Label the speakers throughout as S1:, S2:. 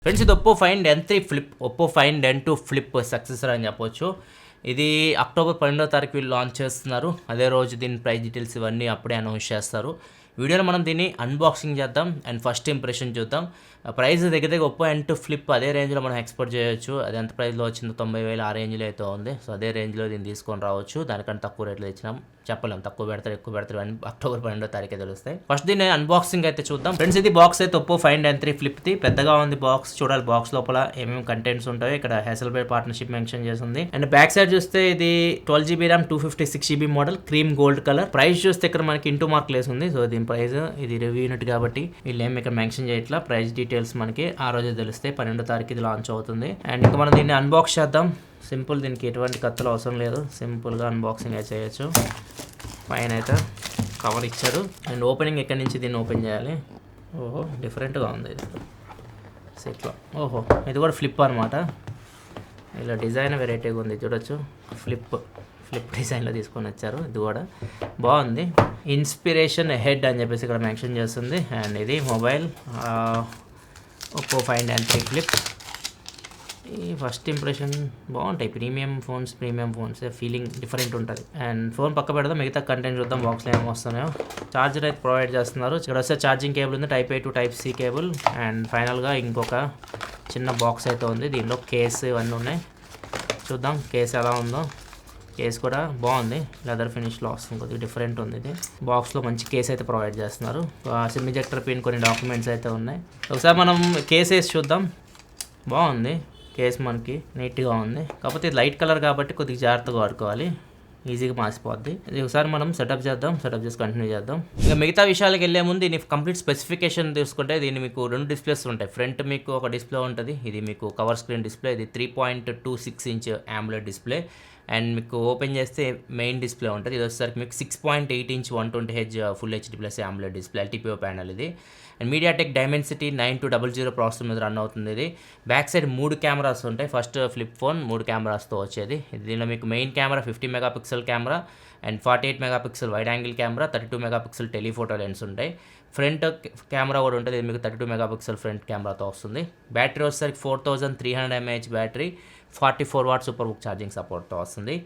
S1: Friends ఇది Oppo find N3 flip Oppo find N2 flip successor అని చెప్పొచ్చు. ఇది అక్టోబర్ 12వ తారీఖు వీళ్ళు లాంచ్ చేస్తున్నారు. అదే రోజు దీని ప్రైస్ డీటెయిల్స్ ఇవన్నీ అప్పుడే అనౌన్స్ చేస్తారు. వీడియోలో మనం దీన్ని అన్బాక్సింగ్ చేద్దాం అండ్ ఫస్ట్ ఇంప్రెషన్ చూద్దాం. ప్రైస్ దగ్గర ఒప్పో N2 ఫ్లిప్ అదే రేంజ్లో మనం ఎక్స్పెక్ట్ చేయొచ్చు. అది ఎంత ప్రైస్లో వచ్చిందో 90,000 ఆ రేంజ్లో అయితే ఉంది. సో అదే రేంజ్లో దీన్ని తీసుకొని రావచ్చు. దానికంటే తక్కువ రేట్లో ఇచ్చినాం చెప్పలేం, తక్కువ పెడతారు ఎక్కువ పెడతారు అని అక్టోబర్ 12వ తారీఖు తెలుస్తాయి. ఫస్ట్ దీన్ని అన్బాక్సింగ్ అయితే చూద్దాం. ఫ్రెండ్స్ ఇది బాక్స్ అయితే ఒప్పో ఫైండ్ N3 ఫ్లిప్ది పెద్దగా ఉంది బాక్స్. చూడాలి బాక్స్ లోపల ఏమేమి కంటెంట్స్ ఉంటాయో. ఇక్కడ హెసల్బై పార్ట్నర్షిప్ మెన్షన్ చేసింది. అండ్ బ్యాక్ సైడ్ చూస్తే ఇది 12 GB RAM 256 GB model cream gold colour. Price చూస్తే ఇక్కడ మనకి ఇంటూ మార్క్ లేసి ఉంది. సో దీని ప్రైస్ ఇది రివ్యూ యూనిట్ కాబట్టి వీళ్ళు ఏమి ఇక్కడ మెన్షన్ చేయట్లా. ప్రైస్ డీటెయిల్స్ మనకి ఆ రోజే తెలుస్తాయి. 12వ తారీఖు ఇది లాంచ్ అవుతుంది. అండ్ ఇంకా మనం దీన్ని అన్బాక్స్ చేద్దాం. సింపుల్, దీనికి ఎటువంటి కత్తులు అవసరం లేదు. సింపుల్గా అన్బాక్సింగ్ అయితే చేయొచ్చు. పైన అయితే కవర్ ఇచ్చారు. అండ్ ఓపెనింగ్ ఎక్కడి నుంచి దీన్ని ఓపెన్ చేయాలి. ఓహో డిఫరెంట్గా ఉంది ఇది సెట్లో. ఓహో ఇది కూడా ఫ్లిప్ అనమాట. ఇలా డిజైన్ వెరైటీగా ఉంది చూడొచ్చు. ఫ్లిప్ డిజైన్లో తీసుకొని వచ్చారు. ఇది కూడా బాగుంది. ఇన్స్పిరేషన్ హెడ్ అని చెప్పేసి ఇక్కడ మెన్షన్ చేస్తుంది. అండ్ ఇది mobile Oppo find N3 flip. ఈ ఫస్ట్ ఇంప్రెషన్ బాగుంటాయి. ప్రీమియం ఫోన్స్ ఫీలింగ్ డిఫరెంట్ ఉంటుంది. అండ్ ఫోన్ పక్క పెడదాం, మిగతా కంటెంట్ చూద్దాం బాక్స్లో ఏమో వస్తున్నాయో. చార్జర్ అయితే ప్రొవైడ్ చేస్తున్నారు. ఇక్కడ వస్తే ఛార్జింగ్ కేబుల్ ఉంది, Type A to Type C cable. And ఫైనల్గా ఇంకొక చిన్న బాక్స్ అయితే ఉంది. దీనిలో కేసు ఇవన్నీ ఉన్నాయి. చూద్దాం కేసు ఎలా ఉందో. కేస్ కూడా బాగుంది, లెదర్ ఫినిష్లో వస్తుంది. కొద్దిగా డిఫరెంట్ ఉంది. ఇది బాక్స్లో మంచి కేస్ అయితే ప్రొవైడ్ చేస్తున్నారు. సిమ్ ఇంజెక్టర్ పిన్, కొన్ని డాక్యుమెంట్స్ అయితే ఉన్నాయి. ఒకసారి మనం కేస్ వేసి చూద్దాం. బాగుంది కేస్, మనకి నీట్గా ఉంది. కాకపోతే ఇది లైట్ కలర్ కాబట్టి కొద్దిగా జాగ్రత్తగా వాడుకోవాలి, ఈజీగా మాసిపోద్ది. ఇది ఒకసారి మనం సెటప్ చేసి కంటిన్యూ చేద్దాం. ఇంకా మిగతా విషయాలకు వెళ్ళే ముందు దీని కంప్లీట్ స్పెసిఫికేషన్ తీసుకుంటే దీన్ని మీకు 2 డిస్ప్లేస్ ఉంటాయి. ఫ్రంట్ మీకు ఒక డిస్ప్లే ఉంటుంది. ఇది మీకు కవర్ స్క్రీన్ డిస్ప్లే. ఇది 3.26 ఇంచ్ AMOLED డిస్ప్లే. అండ్ మీకు ఓపెన్ చేస్తే మెయిన్ డిస్ప్లే ఉంటుంది. ఇది వచ్చేసరికి మీకు 6.8 inch 120Hz full HD plus AMOLED display LTPO panel ఇది. అండ్ మీడియాటెక్ డైమెన్సిటీ 9200 ప్రాసెసర్ మీద రన్ అవుతుంది. ఇది బ్యాక్ సైడ్ 3 కెమెరాస్ ఉంటాయి. ఫస్ట్ ఫ్లిప్ ఫోన్ 3 కెమెరాస్తో వచ్చేది. దీనిలో మీకు main camera 50 megapixel camera and 48 megapixel wide angle camera, 32 megapixel telephoto lens ఉంటాయి. Front camera కూడా ఉంటుంది. ఇది మీకు 32 మెగాపిక్సెల్ ఫ్రంట్ కెమెరాతో వస్తుంది. బ్యాటరీ వచ్చేసరికి 4300 mAh battery, 44 what super book charging సపోర్ట్తో వస్తుంది.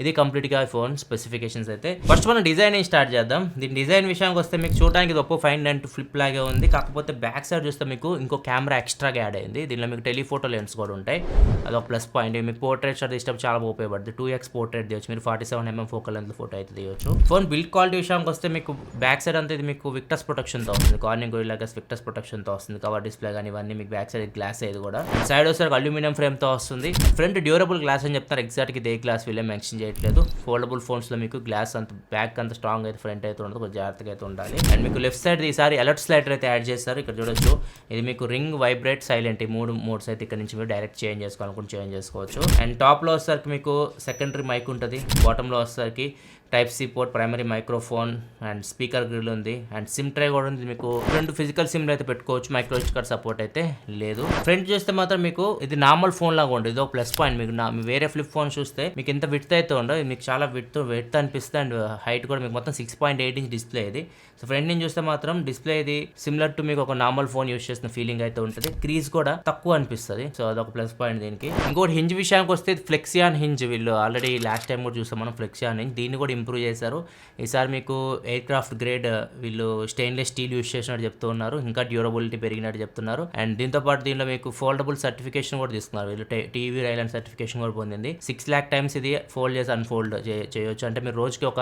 S1: ఇది కంప్లీట్గా ఫోన్ స్పెసిఫికేషన్స్ అయితే. ఫస్ట్ మనం డిజైనింగ్ స్టార్ట్ చేద్దాం. దీని డిజైన్ విషయానికి వస్తే మీకు చూడడానికి ఇది ఒప్పో ఫైండ్ N2 ఫ్లిప్ లాగే ఉంది. కాకపోతే బ్యాక్ సైడ్ చూస్తే మీకు ఇంకో కెమెరా ఎక్స్ట్రాగా యాడ్ అయింది. దీనిలో మీకు టెలిఫోటో లెన్స్ కూడా ఉంటాయి. అదొక ప్లస్ పాయింట్. మీకు పోర్ట్రేట్ షాట్ ఇష్టం చాలా ఉపయోగపడుతుంది. 2x పోర్ట్రేట్ తీయచ్చు. మీరు 47mm ఫోకల్ లెంత్ ఫోటో అయితే తీయచ్చు. ఫోన్ బిల్డ్ క్వాలిటీ విషయానికి వస్తే మీకు బ్యాక్ సైడ్ అంతా ఇది మీకు విక్టస్ ప్రొటెక్షన్తో వస్తుంది. కార్నింగ్ గొరిల్లా గ్లాస్ విక్టస్ ప్రొటెక్షన్తో వస్తుంది. కవర్ డిస్ప్లే కానీ ఇవన్నీ మీకు బ్యాక్ సైడ్ గ్లాస్ ఇది కూడా. సైడ్ వచ్చేసరికి అల్యూమినియం ఫ్రేమ్తో వస్తుంది. ఫ్రంట్ డ్యూరబుల్ గ్లాస్ అని చెప్తారు. ఎగ్జాక్ట్గా ఇదే గ్లాస్ వీళ్ళే మెన్షన్ చేయట్లేదు. ఫోల్డబుల్ ఫోన్స్లో మీకు గ్లాస్ అంత బ్యాక్ అంత స్ట్రాంగ్ అయితే ఫ్రంట్ అయితే ఉండదు, కొంచెం జాగ్రత్తగా అయితే ఉండాలి. అండ్ మీకు లెఫ్ట్ సైడ్ ఈసారి అలర్ట్ స్లైడర్ అయితే యాడ్ చేస్తారు. ఇక్కడ చూడొచ్చు. ఇది మీకు రింగ్, వైబ్రేట్, సైలెంట్ ఈ 3 మోడ్స్ అయితే ఇక్కడ నుంచి మీరు డైరెక్ట్ చేంజ్ చేసుకోవాలనుకుంటే చేంజ్ చేసుకోవచ్చు. అండ్ టాప్లో వచ్చేసరికి మీకు సెకండరీ మైక్ ఉంటుంది. బాటంలో వచ్చేసరికి Type C port, primary microphone and speaker grill ఉంది. అండ్ సిమ్ ట్రే కూడా ఉంది. మీకు 2 ఫిజికల్ సిమ్లు అయితే పెట్టుకోవచ్చు. మైక్రో SD కార్డ్ సపోర్ట్ అయితే లేదు. ఫ్రంట్ చూస్తే మాత్రం మీకు ఇది నార్మల్ ఫోన్ లాగా ఉంటుంది. ఇది ఒక ప్లస్ పాయింట్. మీకు వేరే ఫ్లిప్ ఫోన్ చూస్తే మీకు ఇంత విడ్త్ అయితే ఉండదు. మీకు చాలా విడ్త్ అనిపిస్తుంది. అండ్ హైట్ కూడా మీకు మొత్తం 6.8 ఇంచ్ డిస్ప్లే ఇది. సో ఫ్రంట్ నుంచి చూస్తే మాత్రం డిస్ప్లే ఇది సిమిలర్ టు మీకు ఒక నార్మల్ ఫోన్ యూస్ చేసిన ఫీలింగ్ అయితే ఉంటుంది. క్రీజ్ కూడా తక్కువ అనిపిస్తుంది. సో అదొక ప్లస్ పాయింట్ దీనికి. ఇంకోటి హింజ్ విషయానికి వస్తే ఫ్లెక్సియాన్ హింజ్. వీళ్ళు ఆల్రెడీ లాస్ట్ టైం కూడా చూస్తాం మనం ఫ్లెక్సియాన్ హింజ్. దీన్ని కూడా ఇంప్రూవ్ చేశారు. ఈసారి మీకు ఎయిర్ క్రాఫ్ట్ గ్రేడ్ వీళ్ళు స్టెయిన్లెస్ స్టీల్ యూస్ చేసినట్టు చెప్తూ ఉన్నారు. ఇంకా డ్యూరబిలిటీ పెరిగినట్టు చెప్తున్నారు. అండ్ దీంతో పాటు దీనిలో మీకు ఫోల్డబుల్ సర్టిఫికేషన్ కూడా తీసుకున్నారు. వీళ్ళు టీవీ రైలాండ్ సర్టిఫికేషన్ కూడా పొందింది. 6 lakh టైమ్స్ ఇది ఫోల్డ్ చేసి అన్ఫోల్డ్ చేయొచ్చు. అంటే మీరు రోజుకి ఒక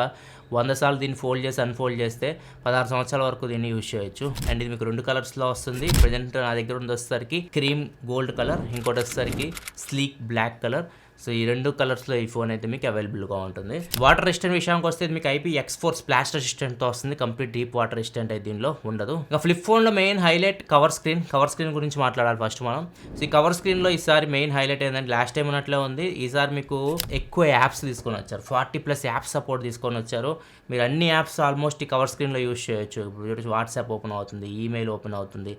S1: 100 సార్లు దీన్ని ఫోల్డ్ చేసి అన్ఫోల్డ్ చేస్తే 16 సంవత్సరాల వరకు దీన్ని యూజ్ చేయొచ్చు. అండ్ ఇది మీకు 2 కలర్స్లో వస్తుంది. ప్రజెంట్ నా దగ్గర ఉంది వచ్చేసరికి క్రీమ్ గోల్డ్ కలర్, ఇంకోటి వచ్చేసరికి స్లీక్ బ్లాక్ కలర్. సో ఈ 2 కలర్స్లో ఈ ఫోన్ అయితే మీకు అవైలబుల్గా ఉంటుంది. వాటర్ రెసిస్టెంట్ విషయానికి వస్తే మీకు IPX4 స్ప్లాష్ రెసిస్టెంట్తో వస్తుంది. కంప్లీట్ డీప్ వాటర్ రెసిస్టెంట్ అయితే దీనిలో ఉండదు. ఇంకా ఫ్లిప్ ఫోన్లో మెయిన్ హైలైట్ కవర్ స్క్రీన్ గురించి మాట్లాడాలి ఫస్ట్ మనం. సో ఈ కవర్ స్క్రీన్లో ఈసారి మెయిన్ హైలైట్ ఏంటంటే లాస్ట్ టైం ఉన్నట్లే ఉంది. ఈసారి మీకు ఎక్కువ యాప్స్ తీసుకొని వచ్చారు. 40+ యాప్స్ సపోర్ట్ తీసుకొని వచ్చారు. మీరు అన్ని యాప్స్ ఆల్మోస్ట్ ఈ కవర్ స్క్రీన్లో యూస్ చేయొచ్చు. ఇప్పుడు వాట్సాప్ ఓపెన్ అవుతుంది, ఈమెయిల్ ఓపెన్ అవుతుంది,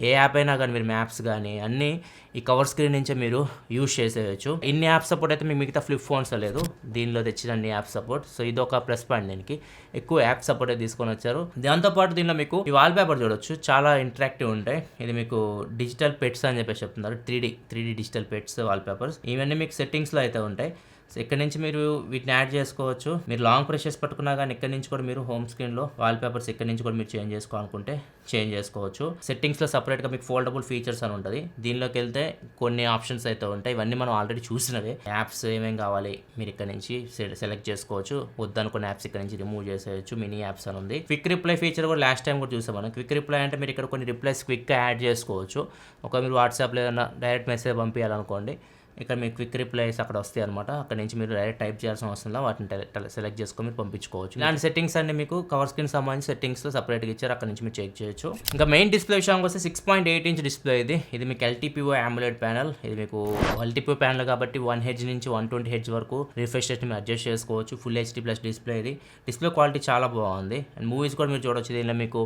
S1: ఏ యాప్ అయినా కానీ మీరు మ్యాప్స్ కానీ అన్నీ ఈ కవర్ స్క్రీన్ నుంచే మీరు యూస్ చేసేయచ్చు. ఇన్ని యాప్స్ యాప్ సపోర్ట్ అయితే మీకు మిగతా ఫ్లిప్ ఫోన్స్ లేదు, దీనిలో తెచ్చిన అన్ని యాప్ సపోర్ట్. సో ఇది ఒక ప్లస్ పాయింట్, దీనికి ఎక్కువ యాప్ సపోర్ట్ అయితే తీసుకొని వచ్చారు. దాంతోపాటు దీనిలో మీకు ఈ వాల్ పేపర్ చూడొచ్చు, చాలా ఇంటరాక్టివ్ ఉంటాయి. ఇది మీకు డిజిటల్ పెట్స్ అని చెప్పేసి చెప్తున్నారు, 3D digital pets wall papers. ఇవన్నీ మీకు సెట్టింగ్స్లో అయితే ఉంటాయి. సో ఇక్కడ నుంచి మీరు వీటిని యాడ్ చేసుకోవచ్చు. మీరు లాంగ్ ప్రెస్ చేసి పట్టుకున్నా కానీ ఇక్కడ నుంచి కూడా మీరు హోమ్ స్క్రీన్లో వాల్ పేపర్స్ ఇక్కడ నుంచి కూడా మీరు చేంజ్ చేసుకోవాలనుకుంటే చేంజ్ చేసుకోవచ్చు. సెట్టింగ్స్లో సపరేట్గా మీకు ఫోల్డబుల్ ఫీచర్స్ అని ఉంటుంది. దీనిలోకి వెళ్తే కొన్ని ఆప్షన్స్ అయితే ఉంటాయి, ఇవన్నీ మనం ఆల్రెడీ చూసినవే. యాప్స్ ఏమేం కావాలి మీరు ఇక్కడ నుంచి సెలెక్ట్ చేసుకోవచ్చు. వద్దనుకున్న యాప్స్ ఇక్కడ నుంచి రిమూవ్ చేసేయచ్చు. మినీ యాప్స్ అని ఉంది. క్విక్ రిప్లై ఫీచర్ కూడా లాస్ట్ టైం కూడా చూసాం మనం. క్విక్ రిప్లై అంటే మీరు ఇక్కడ కొన్ని రిప్లైస్ క్విక్గా యాడ్ చేసుకోవచ్చు. ఒక మీరు వాట్సాప్లో ఏదైనా డైరెక్ట్ మెసేజ్ పంపించాలనుకోండి, ఇక్కడ మీకు క్విక్ రిప్లైస్ అక్కడ వస్తాయి అనమాట. అక్కడ నుంచి మీరు డైరెక్ట్ టైప్ చేయాల్సిన అవసరం లేదు, వాటిని సెలెక్ట్ చేసుకొని మీరు పంపించుకోవచ్చు. ఇలాంటి సెట్టింగ్స్ అన్ని మీకు కవర్ స్క్రీన్ సంబంధించి సెట్టింగ్స్లో సపరేట్గా ఇచ్చారు, అక్కడ నుంచి మీరు చెక్ చేయొచ్చు. ఇంకా మెయిన్ డిస్ప్లే విషయానికి వస్తే 6.8 ఇంచ్ డిస్ప్లే ఇది మీకు LTPO AMOLED ప్యానల్. ఇది మీకు LTPO ప్యానల్ కాబట్టి 1 Hz నుంచి 120 Hz వరకు రిఫ్రెష్ రేట్ని మీరు అడ్జస్ట్ చేసుకోవచ్చు. ఫుల్ HD ప్లస్ డిస్ప్లే ఇది. డిస్ప్లే క్వాలిటీ చాలా బాగుంది. అండ్ మూవీస్ కూడా మీరు చూడొచ్చు. దీనిలో మీకు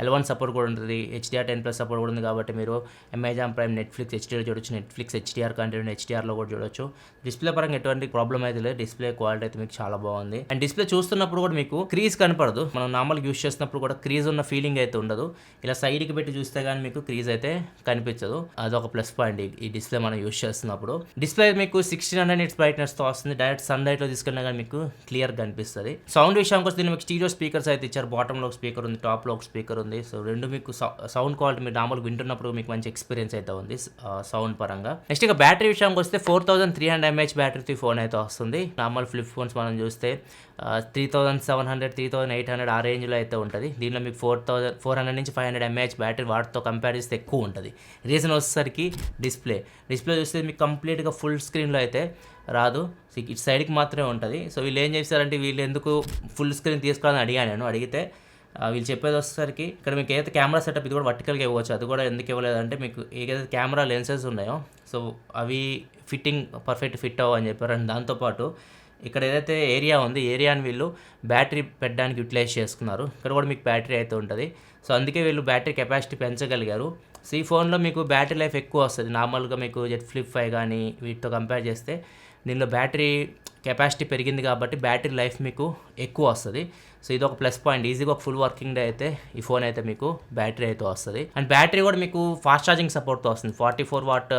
S1: L1 సపోర్ట్ కూడా ఉంటుంది, HDR10+ సపోర్ట్ కూడా ఉంది కాబట్టి మీరు అమెజాన్ ప్రైమ్, నెట్ఫ్లిక్స్ HDR చూడొచ్చు. నెట్ఫ్లిక్స్ HDR కంటెంట్ HDRలో కూడా చూడొచ్చు. డిస్ప్లే పరంగా ఎటువంటి ప్రాబ్లం అయితే లేదు. డిస్ప్లే క్వాలిటీ అయితే మీకు చాలా బాగుంది. అండ్ డిస్ప్లే చూస్తున్నప్పుడు కూడా మీకు క్రీజ్ కనపడదు. మనం నార్మల్గా యూస్ చేస్తున్నప్పుడు కూడా క్రీజ్ ఉన్న ఫీలింగ్ అయితే ఉండదు. ఇలా సైడ్కి పెట్టి చూస్తే కానీ మీకు క్రీజ్ అయితే కనిపించదు. అదొక ప్లస్ పాయింట్ ఈ డిస్ప్లే మనం యూస్ చేస్తున్నప్పుడు. డిస్ప్లే మీకు 1600 nits బ్రైట్నెస్తో వస్తుంది. డైరెక్ట్ సన్ లైట్లో తీసుకున్నా కానీ మీకు క్లియర్ కనిపిస్తుంది. సౌండ్ విషయానికి వస్తే దీన్ని మీకు స్టీరియో స్పీకర్స్ అయితే ఇచ్చారు. బాటంలో ఒక స్పీకర్ ఉంది, టాప్లో ఒక స్పీకర్ ఉంది. సో రెండు మీకు సౌండ్ క్వాలిటీ మీరు నార్మల్గా వింటున్నప్పుడు మీకు మంచి ఎక్స్పీరియన్స్ అయితే ఉంది సౌండ్ పరంగా. నెక్స్ట్ ఇక బ్యాటరీ విషయానికి వస్తే 4300 mAh బ్యాటరీతో ఫోన్ అయితే వస్తుంది. నార్మల్ ఫ్లిప్ ఫోన్స్ మనం చూస్తే 3700, 3800 ఆ రేంజ్లో అయితే ఉంటుంది. దీనిలో మీకు 400 నుంచి 500 mAh బ్యాటరీ వాటితో కంపేర్ చేస్తే ఎక్కువ ఉంటుంది. రీజన్ వచ్చేసరికి డిస్ప్లే చూస్తే మీకు కంప్లీట్గా ఫుల్ స్క్రీన్లో అయితే రాదు, ఇటు సైడ్కి మాత్రమే ఉంటుంది. సో వీళ్ళు ఏం చేశారంటే, వీళ్ళు ఎందుకు ఫుల్ స్క్రీన్ తీసుకోవాలని అడిగితే వీళ్ళు చెప్పేది వచ్చేసరికి ఇక్కడ మీకు ఏదైతే కెమెరా సెటప్ ఇది కూడా వర్టికల్గా ఇవ్వచ్చు. అది కూడా ఎందుకు ఇవ్వలేదంటే, మీకు ఏదైతే కెమెరా లెన్సెస్ ఉన్నాయో సో అవి పర్ఫెక్ట్ ఫిట్ అవ్వని చెప్పారు. అండ్ దాంతోపాటు ఇక్కడ ఏదైతే ఏరియా ఉంది, ఏరియాని వీళ్ళు బ్యాటరీ పెట్టడానికి యూటిలైజ్ చేసుకున్నారు. ఇక్కడ కూడా మీకు బ్యాటరీ అయితే ఉంటుంది. సో అందుకే వీళ్ళు బ్యాటరీ కెపాసిటీ పెంచగలిగారు. సో ఈ ఫోన్లో మీకు బ్యాటరీ లైఫ్ ఎక్కువ వస్తుంది. నార్మల్గా మీకు ఫ్లిప్ 5 కానీ వీటితో కంపేర్ చేస్తే దీనిలో బ్యాటరీ కెపాసిటీ పెరిగింది కాబట్టి బ్యాటరీ లైఫ్ మీకు ఎక్కువ వస్తుంది. సో ఇది ఒక ప్లస్ పాయింట్. ఈజీగా ఒక ఫుల్ వర్కింగ్ డే అయితే ఈ ఫోన్ అయితే మీకు బ్యాటరీ అయితే వస్తుంది. అండ్ బ్యాటరీ కూడా మీకు ఫాస్ట్ ఛార్జింగ్ సపోర్ట్తో వస్తుంది. 44 వాట్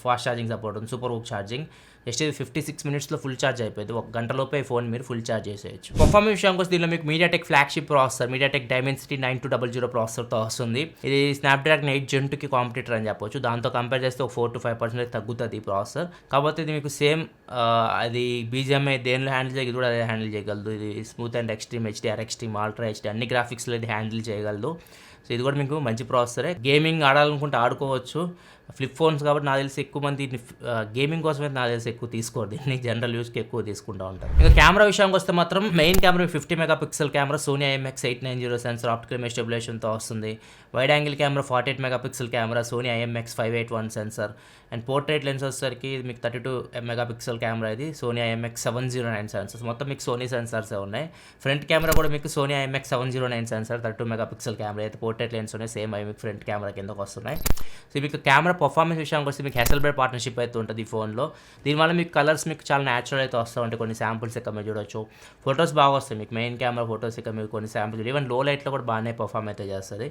S1: ఫాస్ట్ ఛార్జింగ్ సపోర్ట్ ఉంది, సూపర్ హుక్ ఛార్జింగ్. జస్ట్ ఇది 56 మినిట్స్లో ఫుల్ ఛార్జ్ అయిపోయింది. ఒక గంటలోపే ఫోన్ మీరు ఫుల్ ఛార్జ్ చేసేయచ్చు. పర్ఫార్మెన్స్ విషయానికి వస్తే దీనిలో మీకు MediaTek flagship processor, MediaTek Dimensity 9200 ప్రాసెసర్తో వస్తుంది. ఇది స్నాప్డ్రాగన్ 8 Gen 2కి కాంపిటీటర్ అని చెప్పొచ్చు. దాంతో కంపేర్ చేస్తే ఒక 4 to 5% తగ్గుతుంది ఈ ప్రాసెసర్. కాకపోతే ఇది మీకు సేమ్ అది BGMI దేనిలో హ్యాండిల్ చేయగలదు కూడా అదే హ్యాండిల్ చేయగలదు. ఇది smooth and extreme, HDR extreme, ultra HD అన్ని గ్రాఫిక్స్లో ఇది హ్యాండిల్ చేయగలదు. సో ఇది కూడా మీకు మంచి ప్రాసెసరే. గేమింగ్ ఆడాలనుకుంటే ఆడుకోవచ్చు. ఫ్లిప్ ఫోన్స్ కాబట్టి నాకు తెలిసి ఎక్కువ మంది గేమింగ్ కోసం అయితే నాకు తెలిసి ఎక్కువ తీసుకోరు, దీన్ని జనరల్ యూస్కి ఎక్కువ తీసుకుంటూ ఉంటారు. ఇంకా కెమెరా విషయానికి వస్తే మాత్రం main camera 50 MP camera, Sony IMX890 sensor, optical image స్టెబిలైజేషన్తో వస్తుంది. Wide angle camera 48 MP camera, Sony IMX581 sensor. And portrait lens వచ్చేసరికి మీకు 32 MP కెమెరా, ఇది సోనీ IMX709 సెన్సర్స్. మొత్తం మీకు సోనీ సెన్సర్సే ఉన్నాయి. ఫ్రంట్ కెమెరా కూడా మీకు Sony IMX709 sensor, 32 MP camera. అయితే పోర్ట్రేట్ లెన్స్ ఉన్నాయి, సేమ్ అవి మీకు ఫ్రంట్ కెమెరా కిందకు వస్తున్నాయి. సో మీకు కెమెరా పర్ఫార్మెన్స్ విషయానికి వస్తే మీకు హెసల్బ్లడ్ పార్ట్నర్షిప్ అయితే ఉంటుంది ఈ ఫోన్లో. దీనివల్ల మీకు కలర్స్ మీకు చాలా న్యాచురల్ అయితే వస్తూ ఉంటాయి. కొన్ని శాంపుల్స్ ఇక్కడ మీరు చూడొచ్చు. ఫొటోస్ బాగా వస్తాయి మీకు. మెయిన్ కెమెరా ఫొటోస్ ఇక్కడ మీకు కొన్ని శాంపుల్స్, ఈవెన్ లో లైట్లో కూడా బాగానే పర్ఫార్మ్ అయితే చేస్తుంది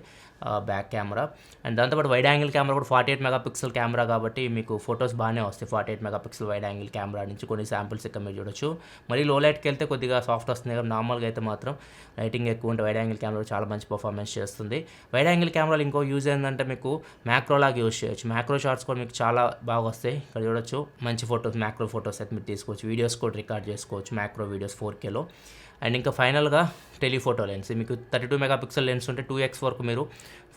S1: బ్యాక్ కెమెరా. అండ్ దాంతోపాటు వైడ్ యాంగిల్ కెమెరా కూడా 48 MP కెమెరా కాబట్టి మీకు ఫొటోస్ బాగానే వస్తాయి. 48 MP వైడ్ యాంగిల్ కెమెరా నుంచి కొన్ని శాంపుల్స్ ఇక్కడ మీరు చూడొచ్చు. మరి లో లైట్కి వెళ్తే కొద్దిగా సాఫ్ట్ వస్తుంది కదా, నార్మల్గా అయితే మాత్రం లైటింగ్ ఎక్కువ ఉంటే వైడ్ యాంగిల్ కెమెరా చాలా మంచి పర్ఫార్మెన్స్ చేస్తుంది. వైడ్ యాంగిల్ కెమెరాలో ఇంకో యూజ్ ఏంటంటే మీకు మ్యాక్రో లాగా యూజ్ చేయొచ్చు. మ్యాక్రో షాట్స్ కూడా మీకు చాలా బాగా వస్తాయి. ఇక్కడ చూడొచ్చు మంచి ఫొటోస్, మ్యాక్రో ఫొటోస్ అయితే మీరు తీసుకోవచ్చు. వీడియోస్ కూడా రికార్డ్ చేసుకోవచ్చు, మ్యాక్రో వీడియోస్ 4Kలో. అండ్ ఇంకా ఫైనల్గా టెలిఫోటో లెన్స్, మీకు 32 MP లెన్స్ ఉంటే 2x వరకు మీరు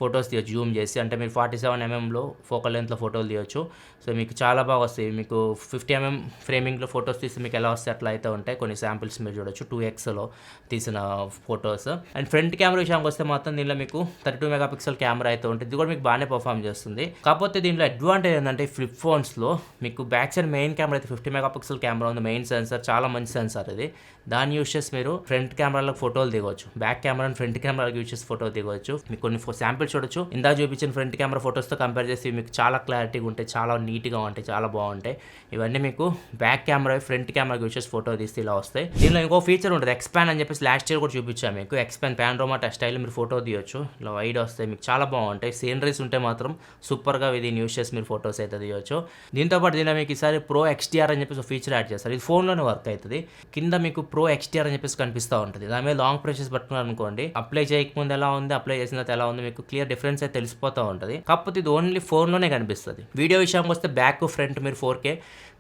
S1: ఫొటోస్ తీయచ్చు జూమ్ చేసి. అంటే మీరు 47 mmలో ఫోకల్ లెంత్లో ఫోటోలు తీయచ్చు. సో మీకు చాలా బాగా వస్తాయి. మీకు 50 mm ఫ్రేమింగ్లో ఫొటోస్ తీస్తే మీకు ఎలా వస్తాయి అట్లా అయితే ఉంటాయి. కొన్ని శాంపిల్స్ మీరు చూడొచ్చు 2xలో తీసిన ఫొటోస్. అండ్ ఫ్రంట్ కెమెరా విషయానికి వస్తే మాత్రం దీనిలో మీకు 32 MP కెమెరా అయితే ఉంటుంది. ఇది కూడా మీకు బాగానే పర్ఫామ్ చేస్తుంది. కాకపోతే దీనిలో అడ్వాంటేజ్ ఏంటంటే ఫ్లిప్ ఫోన్స్లో మీకు బ్యాక్ సైడ్ మెయిన్ కెమెరా అయితే 50 MP కెమెరా ఉంది. మెయిన్ సెన్సార్ చాలా మంచి సెన్సార్ ఇది. దాన్ని యూస్ చేసి మీరు ఫ్రంట్ కెమెరాలో ఫోటోలు ఫోటోలు దిగవచ్చు. Back camera and front camera use చేసి ఫోటో దిగవచ్చు. మీకు కొన్ని శాంపిల్ చూడొచ్చు. ఇందా చూపించిన ఫ్రంట్ కెమెరా ఫోటోస్తో కంపేర్ చేసి మీకు చాలా క్లారిటీగా ఉంటాయి, చాలా నీట్గా ఉంటాయి, చాలా బాగుంటాయి. ఇవన్నీ మీకు back camera front camera use చేసి ఫోటో తీస్తే ఇలా వస్తాయి. దీనిలో ఇంకో ఫీచర్ ఉంటుంది, ఎక్స్పాండ్ అని చెప్పేసి లాస్ట్ ఇయర్ కూడా చూపించాను మీకు. ఎక్స్పాండ్ పానోరామా స్టైల్ మీరు ఫోటో తీయొచ్చు. ఇలా వైడ్ వస్తాయి, మీకు చాలా బాగుంటాయి. సీనరీస్ ఉంటే మాత్రం సూపర్గా ఇది యూజ్ చేసి మీరు ఫోటోస్ అయితే తీయొచ్చు. దీంతోపాటు దీనిలో మీకు ఈసారి ప్రో XDR అని చెప్పేసి ఫీచర్ యాడ్ చేస్తారు. ఇది ఫోన్లోనే వర్క్ అవుతుంది. కింద మీకు ప్రో XDR అని చెప్పేసి కనిపిస్తూ ఉంటుంది. దాని మీద లాంగ్ ప్రెషర్స్ పట్టుకున్నారు అనుకోండి, అప్లై చేయకముందు ఎలా ఉంది, అప్లై చేసిన తర్వాత ఎలా ఉంది, మీకు క్లియర్ డిఫరెన్స్ అయితే తెలిసిపోతూ ఉంటుంది. కాకపోతే ఇది ఓన్లీ ఫోన్లోనే కనిపిస్తుంది. వీడియో విషయానికి వస్తే బ్యాక్ ఫ్రంట్ మీరు 4K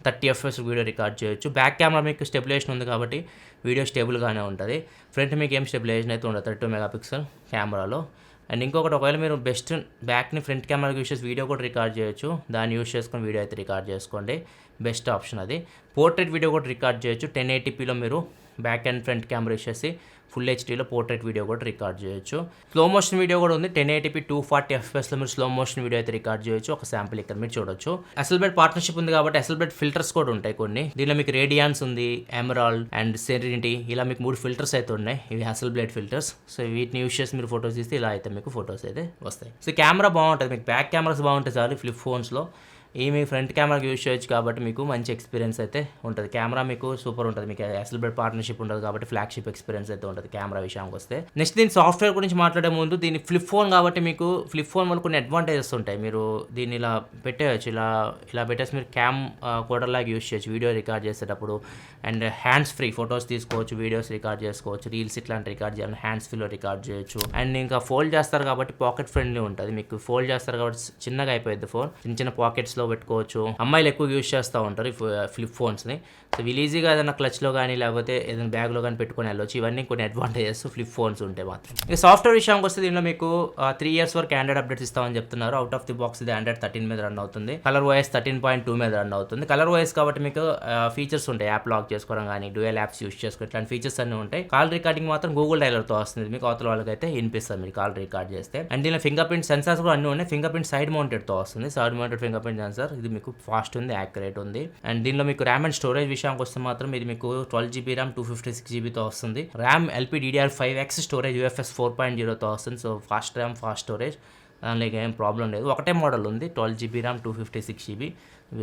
S1: 30 FPS వీడియో రికార్డ్ చేయొచ్చు. బ్యాక్ కెమెరా మీకు స్టెబిలైజేషన్ ఉంది కాబట్టి వీడియో స్టేబుల్గానే ఉంటుంది. ఫ్రంట్ మీకు ఏం స్టెబిలైజేషన్ అయితే ఉండదు 32 మెగాపిక్సెల్ కెమెరాలో. అండ్ ఇంకొకటి, ఒకవేళ మీరు బెస్ట్ బ్యాక్ని ఫ్రంట్ కెమెరా యూస్ చేసి వీడియో కూడా రికార్డ్ చేయొచ్చు. దాన్ని యూస్ చేసుకొని వీడియో అయితే రికార్డ్ చేసుకోండి, బెస్ట్ ఆప్షన్ అది. పోర్ట్రేట్ వీడియో కూడా రికార్డ్ చేయొచ్చు. 1080pలో మీరు back and front camera use చేసి ఫుల్ హెచ్డీలో పోర్ట్రేట్ వీడియో కూడా రికార్డ్ చేయొచ్చు. స్లో మోషన్ వీడియో కూడా ఉంది. 1080p 240 FPSలో మీరు స్లో మోషన్ వీడియో అయితే రికార్డ్ చేయొచ్చు. ఒక శాంపుల్ ఇక్కడ మీరు చూడొచ్చు. అసెల్బెట్ పార్ట్నర్షిప్ ఉంది కాబట్టి అసెల్బెట్ ఫిల్టర్స్ కూడా ఉంటాయి కొన్ని. దీనిలో మీకు రేడియాన్స్ ఉంది, ఎమరాల్డ్ అండ్ సెరెనిటీ, ఇలా మీకు 3 ఫిల్టర్స్ అయితే ఉన్నాయి. ఇవి అసెల్బెట్ ఫిల్టర్స్. సో వీటిని యూస్ చేసి మీరు ఫోటోస్ తీస్తే ఇలా అయితే మీకు ఫోటోస్ అయితే వస్తాయి. సో కెమెరా బాగుంటుంది, మీకు బ్యాక్ కెమెరాస్ బాగుంటాయి చాలు ఫ్లిప్ ఫోన్స్లో. ఈ మీ ఫ్రంట్ కెమెరాకి యూజ్ చేయొచ్చు కాబట్టి మీకు మంచి ఎక్స్పీరియన్స్ అయితే ఉంటుంది. కెమెరా మీకు సూపర్ ఉంటుంది. మీకు అసెల్బెట్ పార్ట్నర్షిప్ ఉంటుంది కాబట్టి ఫ్లాగ్షిప్ ఎక్స్పీరియన్స్ అయితే ఉంటుంది కెమెరా విషయానికి వస్తే. నెక్స్ట్ దీని సాఫ్ట్వేర్ గురించి మాట్లాడే ముందు, దీని ఫ్లిప్ ఫోన్ కాబట్టి మీకు ఫ్లిప్ ఫోన్ వల్ల కొన్ని అడ్వాంటేజెస్ ఉంటాయి. మీరు దీన్ని ఇలా పెట్టేయచ్చు, ఇలా పెట్టేసి మీరు క్యామ్ కోడర్లాగా యూజ్ చేయొచ్చు వీడియో రికార్డ్ చేసేటప్పుడు. అండ్ హ్యాండ్స్ ఫ్రీ ఫొటోస్ తీసుకోవచ్చు, వీడియోస్ రికార్డ్ చేసుకోవచ్చు, రీల్స్ ఇట్లాంటి రికార్డ్ చేయాలని హ్యాండ్స్ ఫ్రీలో రికార్డ్ చేయొచ్చు. అండ్ ఇంకా ఫోల్డ్ చేస్తారు కాబట్టి పాకెట్ ఫ్రెండ్లీ ఉంటుంది. మీకు ఫోల్డ్ చేస్తారు కాబట్టి చిన్నగా అయిపోయింది ఫోన్, చిన్న పాకెట్స్లో పెట్టుకోవచ్చు. అమ్మాయిలు ఎక్కువ యూజ్ చేస్తూ ఉంటారు ఫ్లిప్ ఫోన్స్ని. సో వీళ్ళు ఈజీగా ఏదైనా క్లచ్లో కానీ లేకపోతే ఏదైనా బ్యాగ్లో కానీ పెట్టుకొని వెళ్ళొచ్చు. ఇవన్నీ కొన్ని అడ్వాంటేజెస్ ఫ్లిప్ ఫోన్స్ ఉంటాయి మాత్రం. ఇక సాఫ్ట్వేర్ విషయానికి వస్తే దీనిలో మీకు 3 years వరకు ఆండ్రాయిడ్ అప్డేట్స్ ఇస్తామని చెప్తున్నారు. అవుట్ ఆఫ్ ది బాక్స్ ఇది ఆండ్రాయిడ్ 13 మీద రన్ అవుతుంది. కలర్ OS 13.2 మీద రన్ అవుతుంది. కలర్ OS కాబట్టి మీకు ఫీచర్స్ ఉంటాయి, యాప్ లాక్ చేసుకోవడం కానీ, డ్యూయల్ యాప్స్ యూస్ చేసుకోవడం, ఇట్లాంటి ఫీచర్స్ అన్నీ ఉంటాయి. కాల్ రికార్డింగ్ మాత్రం గూగుల్ డైలర్తో వస్తుంది. మీకు అవతల వాళ్ళకైతే వినిపిస్తుంది మీరు కాల్ రికార్డ్ చేస్తే. అండ్ దీనిలో ఫింగర్ ప్రింట్ సెన్సార్స్ కూడా అన్నీ ఉన్నాయి. ఫింగర్ ప్రింట్ సైడ్ మౌంటెడ్తో వస్తుంది. Side mounted finger print censor, ఇది మీకు ఫాస్ట్ ఉంది, యాక్యురేట్ ఉంది. అండ్ దీనిలో మీకు ర్యామ్ అండ్ స్టోరేజ్ విషయానికి వస్తే మాత్రం ఇది మీకు 12GB ర్యామ్ 256GBతో వస్తుంది. ర్యామ్ LPDDR5X స్టోరేజ్ UFS 4.0తో వస్తుంది. So fast RAM, fast storage, దానిలో ఏం ప్రాబ్లం లేదు. ఒకటే మోడల్ ఉంది 12GB ర్యామ్ 256GB.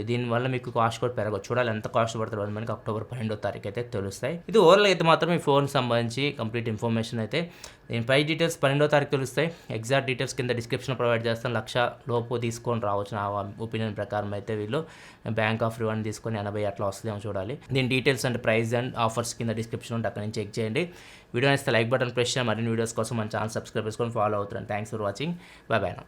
S1: దీనివల్ల మీకు కాస్ట్ కూడా పెరగచ్చు. చూడాలి ఎంత కాస్ట్ పడుతుంది మనకి అక్టోబర్ 12వ తారీఖు అయితే తెలుస్తాయి. ఇది ఓవరాల్ అయితే మాత్రం ఈ ఫోన్ సంబంధించి కంప్లీట్ ఇన్ఫర్మేషన్ అయితే. దీని ప్రైస్ డీటెయిల్స్ 12వ తారీఖు తెలుస్తాయి. ఎగ్జాక్ట్ డీటెయిల్స్ కింద డిస్క్రిప్షన్ ప్రొవైడ్ చేస్తాను. 1,00,000 లోపు తీసుకొని రావచ్చు నా ఒపీనియన్ ప్రకారం అయితే. వీళ్ళు బ్యాంక్ ఆఫ్ రివార్డ్ తీసుకొని 80 అట్లా వస్తుందేమో చూడాలి. దీని details and price and offers కింద డిస్క్రిప్షన్ ఉంటే అక్కడ నుంచి చెక్ చేయండి. వీడియో నచ్చితే లైక్ బటన్ ప్రెస్ చేయండి. మరిన్ని వీడియోస్ కోసం మన ఛానల్ సబ్స్క్రైబ్ చేసుకొని ఫాలో అవుతాను. Thanks for watching. By by.